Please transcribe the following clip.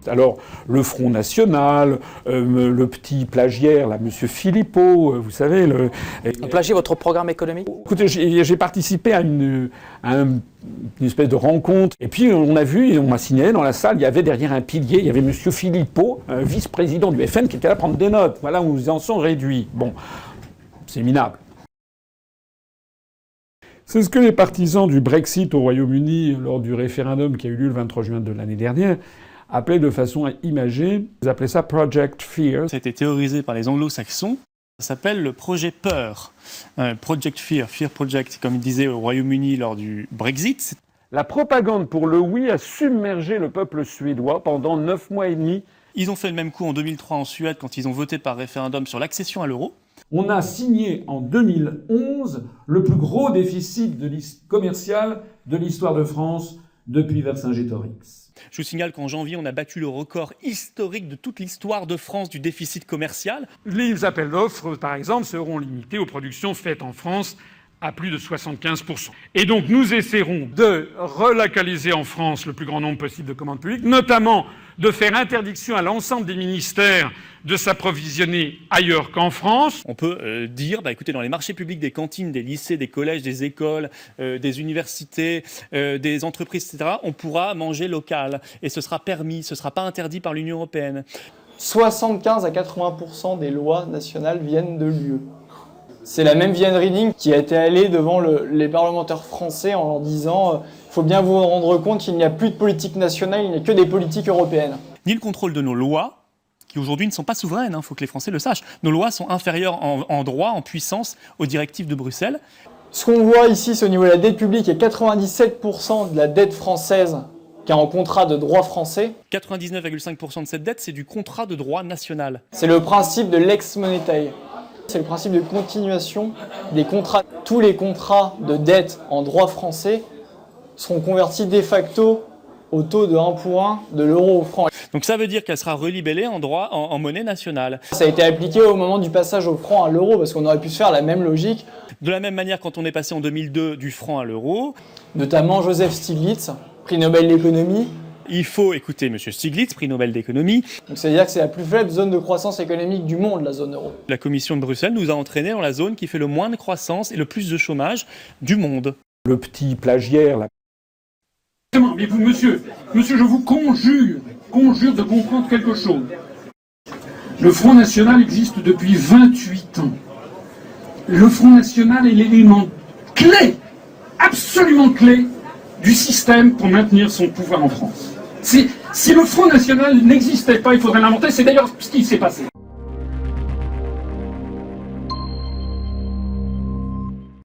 Alors, le Front National, le petit plagiaire, là, monsieur Philippot, vous savez... Plagier votre programme économique? Écoutez, j'ai participé à une espèce de rencontre, et puis on a vu, et on m'a signalé dans la salle, il y avait derrière un pilier, il y avait monsieur Philippot, vice-président du FN, qui était là à prendre des notes. Voilà où nous en sont réduits. Bon, c'est minable. C'est ce que les partisans du Brexit au Royaume-Uni, lors du référendum qui a eu lieu le 23 juin de l'année dernière, appelaient de façon imagée, ils appelaient ça Project Fear. Ça a été théorisé par les anglo-saxons. Ça s'appelle le projet Peur. Project Fear, Fear Project, comme ils disaient au Royaume-Uni lors du Brexit. La propagande pour le oui a submergé le peuple suédois pendant 9 mois et demi. Ils ont fait le même coup en 2003 en Suède quand ils ont voté par référendum sur l'accession à l'euro. On a signé en 2011 le plus gros déficit commercial de l'histoire de France depuis Vercingétorix. Je vous signale qu'en janvier, on a battu le record historique de toute l'histoire de France du déficit commercial. Les appels d'offres, par exemple, seront limités aux productions faites en France à plus de 75%. Et donc nous essaierons de relocaliser en France le plus grand nombre possible de commandes publiques, notamment de faire interdiction à l'ensemble des ministères de s'approvisionner ailleurs qu'en France. On peut dire, écoutez, dans les marchés publics des cantines, des lycées, des collèges, des écoles, des universités, des entreprises, etc., on pourra manger local. Et ce sera permis, ce ne sera pas interdit par l'Union européenne. 75 à 80% des lois nationales viennent de l'UE. C'est la même Vienne Reding qui a été allée devant les parlementaires français en leur disant « il faut bien vous rendre compte qu'il n'y a plus de politique nationale, il n'y a que des politiques européennes ». Ni le contrôle de nos lois, qui aujourd'hui ne sont pas souveraines, il faut que les Français le sachent. Nos lois sont inférieures en droit, en puissance, aux directives de Bruxelles. Ce qu'on voit ici, c'est au niveau de la dette publique, et 97% de la dette française qui est en contrat de droit français. 99,5% de cette dette, c'est du contrat de droit national. C'est le principe de lex monetae. C'est le principe de continuation des contrats. Tous les contrats de dette en droit français seront convertis de facto au taux de 1 pour 1 de l'euro au franc. Donc ça veut dire qu'elle sera relibellée en droit, en monnaie nationale. Ça a été appliqué au moment du passage au franc à l'euro, parce qu'on aurait pu se faire la même logique. De la même manière, quand on est passé en 2002 du franc à l'euro. Notamment Joseph Stiglitz, prix Nobel d'économie. Il faut écouter M. Stiglitz, prix Nobel d'économie. Donc c'est-à-dire que c'est la plus faible zone de croissance économique du monde, la zone euro. La Commission de Bruxelles nous a entraînés dans la zone qui fait le moins de croissance et le plus de chômage du monde. Le petit plagiaire, là. Mais vous, monsieur, je vous conjure de comprendre quelque chose. Le Front National existe depuis 28 ans. Le Front National est l'élément clé, absolument clé, du système pour maintenir son pouvoir en France. Si le Front National n'existait pas, il faudrait l'inventer, c'est d'ailleurs ce qui s'est passé.